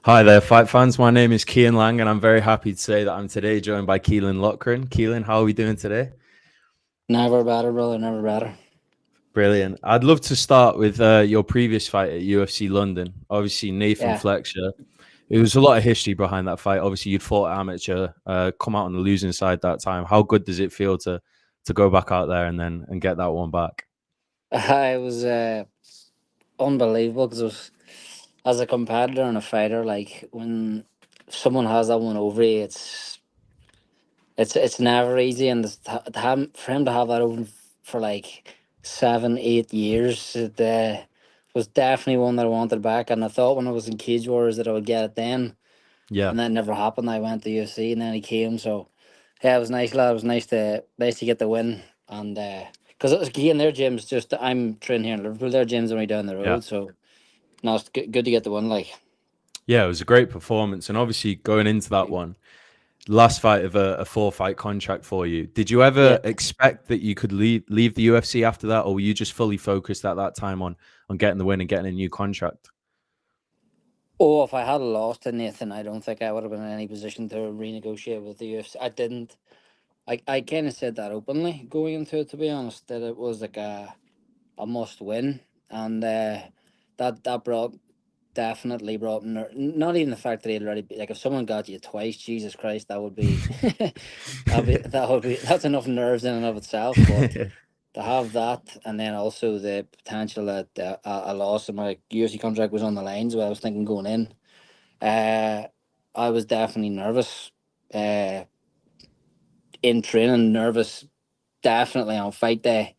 Hi there, fight fans. My name is Caolan Loughran, and I'm very happy to say that I'm today joined by Caolan Loughran. Caolan, how are we doing today? Never better, brother. Never better. Brilliant. I'd love to start with your previous fight at UFC London. Obviously, Nathan Yeah. Fletcher. It was a lot of history behind that fight. Obviously, you'd fought amateur, come out on the losing side that time. How good does it feel to go back out there and get that one back? It was unbelievable because as a competitor and a fighter, like when someone has that one over you, it's never easy. And for him to have that over for like 7, 8 years, it was definitely one that I wanted back. And I thought when I was in Cage Warriors that I would get it then, Yeah. and that never happened. I went to UFC and then he came. So yeah, it was nice, lad. It was nice to get the win, and because it was again their gym's just I'm training here in Liverpool. Their gym's only down the Yeah. road, so no, it's good to get the win. Like Yeah, it was a great performance. And obviously, going into that one, last fight of a four-fight contract for you. Did you yeah. ever expect that you could leave the UFC after that, or were you just fully focused at that time on getting the win and getting a new contract? Oh, if I had lost to Nathan, I don't think I would have been in any position to renegotiate with the UFC. I didn't. I kind of said that openly going into it, to be honest, that it was like a must win, and that brought definitely brought not even the fact that he'd already like if someone got you twice, Jesus Christ, that would be that's enough nerves in and of itself. But to have that, and then also the potential that a loss of my UFC contract was on the line, so I was thinking going in, uh, I was definitely nervous. Uh, in training, nervous, definitely on fight day.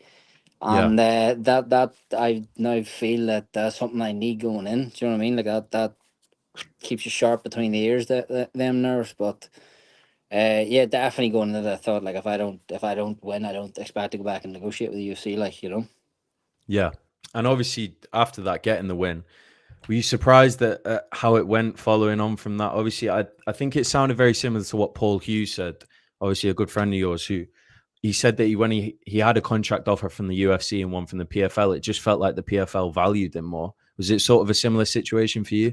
Yeah, And that I now feel that that's something I need going in. Do you know what I mean? Like that keeps you sharp between the ears. That them nerves, but yeah, definitely going into that. I thought like if I don't win, I don't expect to go back and negotiate with the UFC. Like yeah. And obviously, after that, getting the win, were you surprised at how it went following on from that? Obviously, I think it sounded very similar to what Paul Hughes said. Obviously, a good friend of yours who he said that when he had a contract offer from the UFC and one from the PFL, it just felt like the PFL valued him more. Was it sort of a similar situation for you?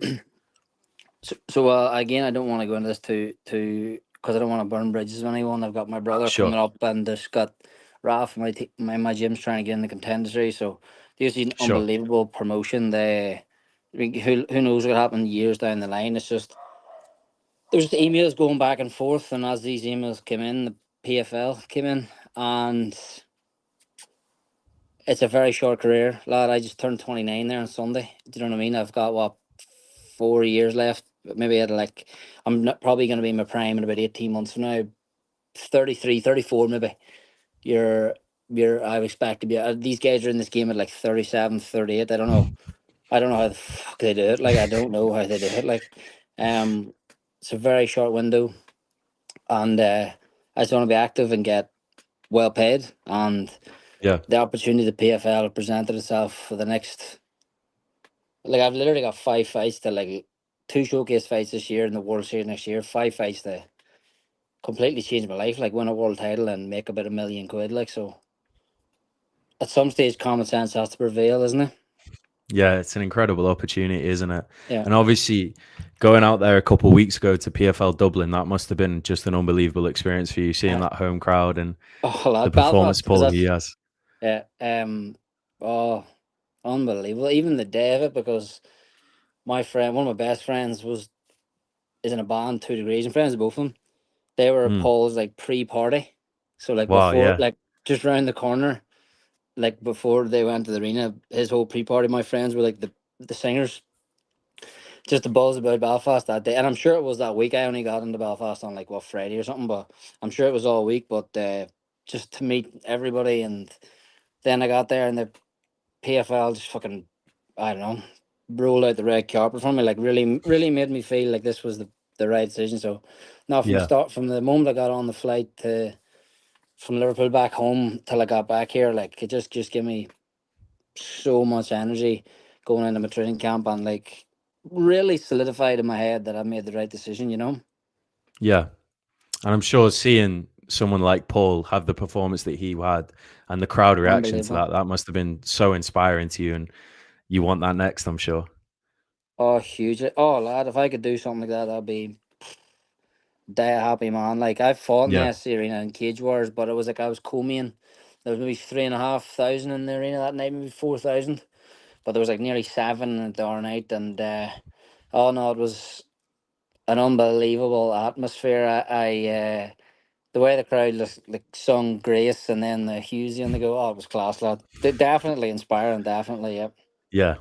so again, I don't want to go into this too because I don't want to burn bridges with anyone. I've got my brother Sure, coming up, and just got Ralph. My gym's trying to get in the contenders, so this is an sure. unbelievable promotion. I mean, who knows what happened years down the line? It's just there's emails going back and forth, and as these emails came in, the PFL came in, and it's a very short career, lad. I just turned 29 there on Sunday. Do you know what I mean? I've got what 4 years left. Maybe I'd like I'm not probably going to be in my prime in about 18 months from now. 33, 34, maybe. You're I expect to be these guys are in this game at like 37, 38. I don't know how the fuck they do it. Like I don't know how they do it. Like um it's a very short window, and I just want to be active and get well paid, and Yeah, the opportunity the PFL presented itself for the next, like I've literally got 5 fights to like two showcase fights this year in the World Series next year, 5 fights to completely change my life, like win a world title and make about £1 million. Like so, at some stage, common sense has to prevail, isn't it? yeah. It's an incredible opportunity, isn't it? Yeah. And obviously, going out there a couple of weeks ago to PFL Dublin, that must have been just an unbelievable experience for you, seeing Uh, that home crowd and oh, the lad, performance Belfast is Paul that? he has. Yeah. Oh, unbelievable. Even the day of it, because my friend, one of my best friends, is in a band, 2 Degrees, and friends of both of them. They were at Mm. Paul's like pre-party, so like Wow, before, yeah, like just round the corner, like before they went to the arena, his whole pre-party. My friends were like the singers, just the buzz about Belfast that day, and I'm sure it was that week. I only got into Belfast on like what Friday or something, but I'm sure it was all week. But just to meet everybody, and then I got there, and the PFL just fucking, I don't know, rolled out the red carpet for me. Like really made me feel like this was the right decision. So, now yeah, from the moment I got on the flight to from Liverpool back home till I got back here, like it just gave me so much energy going into my training camp, and like really solidified in my head that I made the right decision. yeah. And I'm sure seeing someone like Paul have the performance that he had and the crowd reaction to Unbelievable. that, that must have been so inspiring to you. And you want that next, I'm sure. Oh, hugely. Oh, lad, if I could do something like that, I'd be dead happy, man. Like, I've fought in the Yeah, SC arena in Cage Wars, but it was like I was co-main. There was maybe 3,500 in the arena that night, maybe 4,000. But there was like nearly seven the other night, and oh no, it was an unbelievable atmosphere. The way the crowd just like sung Grace and then the Husey and they go, oh, it was class, lad. Definitely inspiring, definitely, yep. yeah.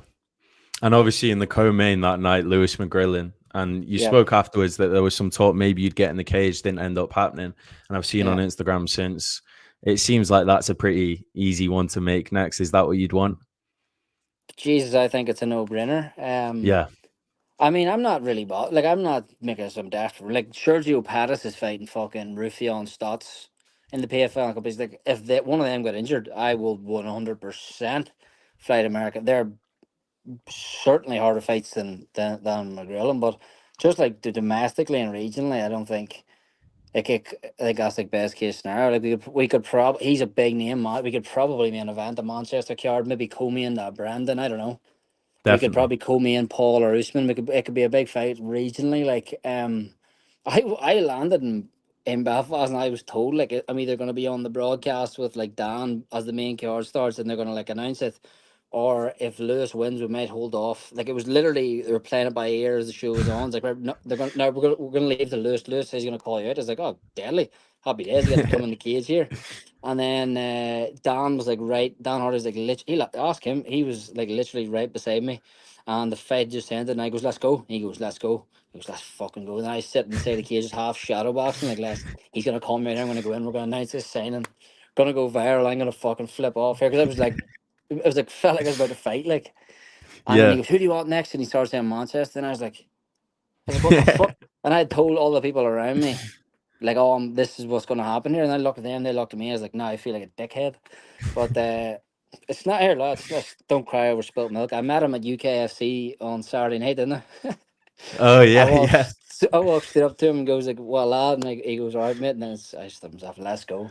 And obviously in the co-main that night, Lewis McGrillen. And you Yep. spoke afterwards that there was some talk maybe you'd get in the cage, didn't end up happening. And I've seen on Yeah. Instagram since. It seems like that's a pretty easy one to make next. Is that what you'd want? Jesus, I think it's a no brainer. Yeah, I mean, I'm not really like I'm not making some desperate. Like Sergio Pettis is fighting fucking Rufion Stotts in the PFL companies. Like if one of them got injured, I will 100% fly to America. They're certainly harder fights than McGrillen, but just like domestically and regionally, I don't think I think that's like best case scenario. Like we could probably he's a big name, man. We could probably main event the Manchester card, maybe Comey and Brandon. I don't know. We could definitely. probably Comey and Paul or Usman. It could be a big fight regionally. Like I landed in Belfast and I was told like I'm either going to be on the broadcast with like Dan as the main card starts and they're going to like announce it, or if Lewis wins we might hold off. Like it was literally they were playing it by ear as the show was on. It's like no, they're going no we're gonna leave to Lewis. Lewis says he's going to call you out. It's like, oh, deadly, happy days. You get to come in the cage here. And then Dan was like right. Dan Hardy's like literally. Ask him. He was like literally right beside me, and the fight just ended. And I goes, "Let's go." He goes, "Let's go." He goes, "Let's fucking go." And I sit inside the cage, just half shadow boxing. Like, let's. He's gonna call me right here. I'm gonna go in. We're gonna announce this signing. Gonna go viral. I'm gonna fucking flip off here because I was like, it was like felt like I was about to fight. Like, and then he Yeah. goes, "Who do you want next?" And he starts saying Manchester. And I was like, "What the fuck?" And I had told all the people around me like, oh, this is what's going to happen here. And I look at them, they look at me. I was like, no, I feel like a dickhead. But it's not here, lads. Don't cry over spilt milk. I met him at UKFC on Saturday night, didn't I? Oh I yeah, walked, yeah, I walked straight up to him and goes like, well, lad, and he goes, all right, mate. And then I just told myself, let's go.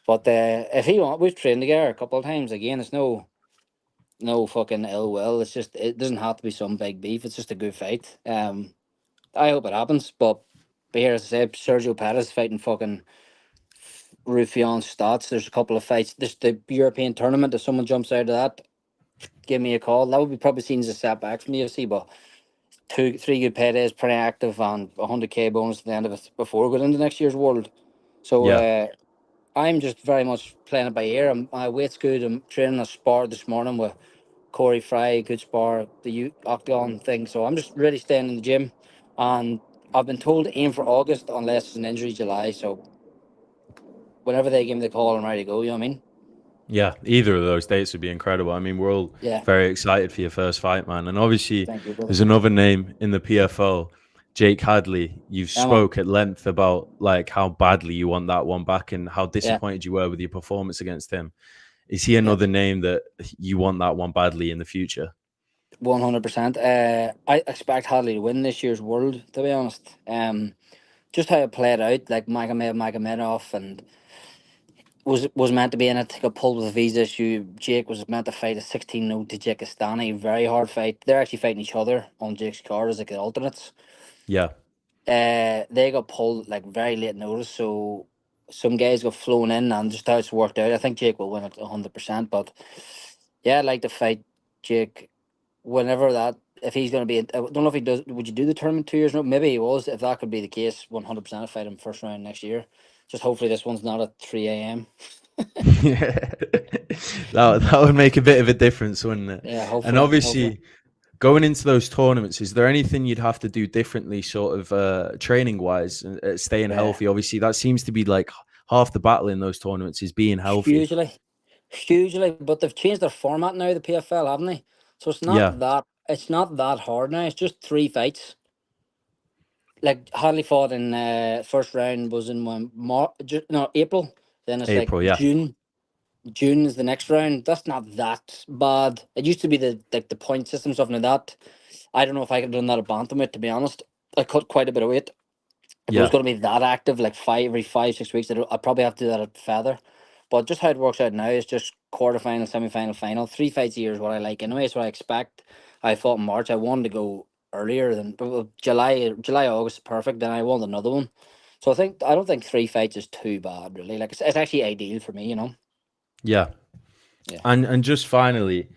But if he want, we've trained together a couple of times. Again, it's no fucking ill will. It's just it doesn't have to be some big beef. It's just a good fight. I hope it happens. But here, as I said, Sergio Pettis fighting fucking Rufion Stats. There's a couple of fights. This the European tournament. If someone jumps out of that, give me a call. That would be probably seen as a setback from the UFC, but two, three good paydays, pretty active, and 100K bonus at the end of it before going into next year's World. So yeah. I'm just very much playing it by ear. My weight's good. I'm training a spar this morning with Corey Fry, good spar, the Octagon thing. So I'm just really staying in the gym, and I've been told to aim for August unless it's an injury July. So whenever they give me the call, I'm ready to go. You know what I mean? Yeah, either of those dates would be incredible. I mean, we're all Yeah. very excited for your first fight, man. And obviously, Thank you, brother. there's another name in the PFL, Jake Hadley. You've Yeah, man. spoke at length about like how badly you want that one back and how Yeah, disappointed you were with your performance against him. Is he yeah, another name that you want that one badly in the future? 100%. I expect Hadley to win this year's World. To be honest, just how it played out, like Magomedov, and was meant to be in it. Got pulled with a visa issue. Jake was meant to fight a 16-0 Tajikistani, very hard fight. They're actually fighting each other on Jake's card as like the alternates. Yeah, They got pulled like very late notice, so some guys got flown in and just how it's worked out. I think Jake will win it 100%. But yeah, I'd like to fight Jake whenever that if he's going to be. I don't know if he does. Would you do the tournament 2 years? No, maybe he was. If that could be the case, 100% I'd fight him first round next year. Just hopefully this one's not at 3 a.m. yeah. That would make a bit of a difference, wouldn't it? Yeah, And hopefully. obviously, going into those tournaments, is there anything you'd have to do differently, sort of training wise, staying Yeah, healthy? Obviously, that seems to be like half the battle in those tournaments is being healthy. hugely, hugely. But they've changed their format now, the PFL, haven't they? So Yeah, it's not that hard now. It's just 3 fights. Like Hadley fought in first round was in no April. Then it's like April. Yeah, June. June is the next round. That's not that bad. It used to be the point system stuff like that. I don't know if I could have done that at bantamweight. To be honest, I cut quite a bit of weight. If it was yeah, going to be that active, like every 5 6 weeks, I'd probably have to do that at feather. But just how it works out now is just quarterfinal, semi final, final. 3 fights a year is what I like. Anyway, it's what I expect. I fought in March. I wanted to go. earlier than July, August is perfect. Then I want another one. So I don't think 3 fights is too bad, really. Like it's actually ideal for me, you know. Yeah. Yeah. And just finally,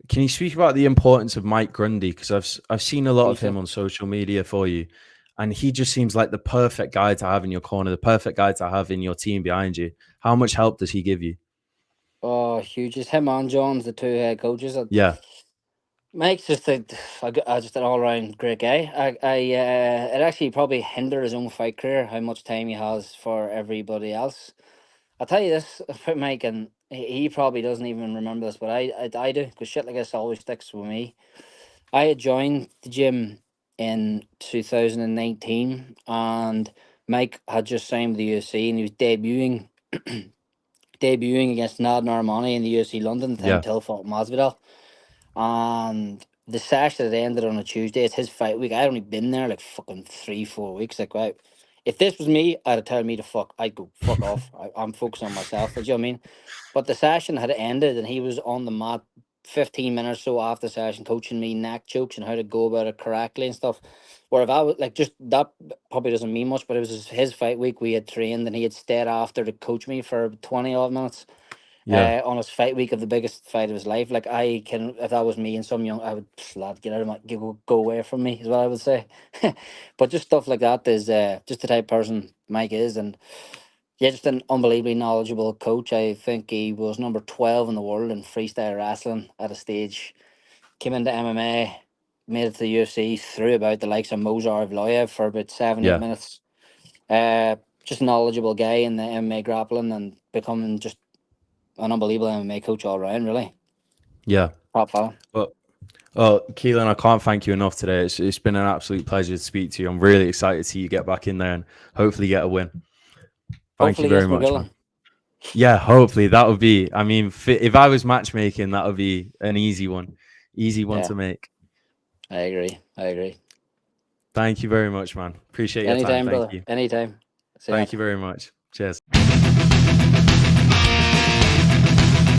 can you speak about the importance of Mike Grundy? Because I've seen a lot of him on social media for you, and he just seems like the perfect guy to have in your corner, the perfect guy to have in your team behind you. How much help does he give you? Oh, huge! Just him and Jones, the two head coaches. Yeah, Mike's just just an all round great guy. It actually probably hindered his own fight career how much time he has for everybody else. I'll tell you this about Mike, and he probably doesn't even remember this, but I do, because shit like this always sticks with me. I had joined the gym in 2019, and Mike had just signed with the UFC, and he was debuting against Nad Armani in the UFC London, the time yeah, Till fought Masvidal. And the sash that ended on a Tuesday, it's his fight week. I'd only been there like fucking 3, 4 weeks. Like, wow. If this was me, I'd have told me to fuck. I'd go fuck off. I'm focused on myself. Like, you know what I mean? But the session had ended, and he was on the mat 15 minutes or so after the session, coaching me neck chokes and how to go about it correctly and stuff. Where if I was like, just that probably doesn't mean much, but it was his fight week. We had trained, and he had stayed after to coach me for 20 odd minutes yeah, on his fight week of the biggest fight of his life. Like, I can, if that was me and some young, I would, lad, get out of my, go away from me, is what I would say. But just stuff like that is just the type of person Mike is, and yeah, just an unbelievably knowledgeable coach. I think he was number 12 in the world in freestyle wrestling at a stage. Came into MMA, made it to the UFC, threw about the likes of Mozar Evloev for about 7, 8 yeah, minutes. Just a knowledgeable guy in the MMA grappling, and becoming just an unbelievable MMA coach all around, really. yeah. Top fella. But oh, Caolan, I can't thank you enough today. It's been an absolute pleasure to speak to you. I'm really excited to see you get back in there and hopefully get a win. Thank you Hopefully very against much, man. McGrillen. Yeah, hopefully that would be. I mean, if I was matchmaking, that would be an easy one Yeah, to make. I agree. I agree. Thank you very much, man. Appreciate your time. Anytime, Thank brother. you. Anytime. See ya. Thank you very much. Cheers.